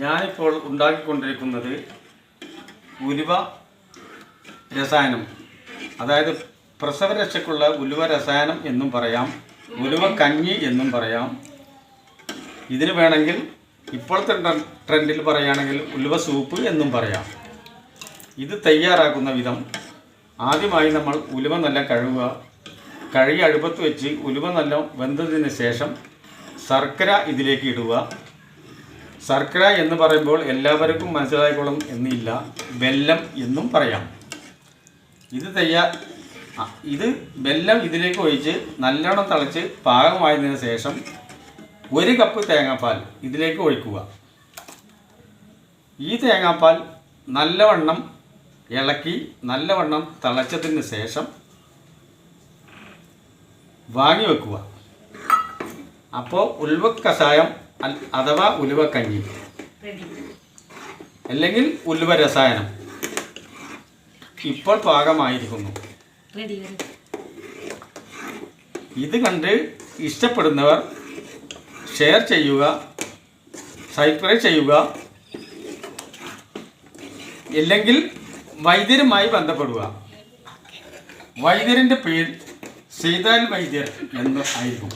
ഞാനിപ്പോൾ ഉണ്ടാക്കിക്കൊണ്ടിരിക്കുന്നത് ഉലുവ രസായനം, അതായത് പ്രസവരക്ഷയ്ക്കുള്ള ഉലുവ രസായനം എന്നും പറയാം, ഉലുവ കഞ്ഞി എന്നും പറയാം. ഇതിന് വേണമെങ്കിൽ ഇപ്പോഴത്തെ ട്രെൻഡിൽ പറയുകയാണെങ്കിൽ ഉലുവ സൂപ്പ് എന്നും പറയാം. ഇത് തയ്യാറാക്കുന്ന വിധം: ആദ്യമായി നമ്മൾ ഉലുവ നല്ല കഴുകി അടുപ്പത്ത് വെച്ച് ഉലുവ നല്ല വെന്തതിന് ശേഷം ശർക്കര ഇതിലേക്ക് ഇടുക. ശർക്കര എന്ന് പറയുമ്പോൾ എല്ലാവർക്കും മനസ്സിലായിക്കൊള്ളും എന്നില്ല, വെല്ലം എന്നും പറയാം. ഇത് വെല്ലം ഇതിലേക്ക് ഒഴിച്ച് നല്ലോണം തിളച്ച് പാകമായതിനു ശേഷം 1 കപ്പ് തേങ്ങാപ്പാൽ ഇതിലേക്ക് ഒഴിക്കുക. ഈ തേങ്ങാപ്പാൽ നല്ലവണ്ണം ഇളക്കി നല്ലവണ്ണം തിളച്ചതിന് ശേഷം വാങ്ങി വെക്കുക. അപ്പോൾ ഉലുവ കഷായം അഥവാ ഉലുവ കഞ്ഞി അല്ലെങ്കിൽ ഉലുവ രസായനം ഇപ്പോൾ പാകമായിരിക്കുന്നു. ഇത് കണ്ട് ഇഷ്ടപ്പെടുന്നവർ ഷെയർ ചെയ്യുക, സബ്സ്ക്രൈബ് ചെയ്യുക. ഇല്ലെങ്കിൽ വൈദ്യരുമായി ബന്ധപ്പെടുക. വൈദ്യരിൻ്റെ പേര് സീതാൽ വൈദ്യർ എന്ന് ആയിരിക്കും.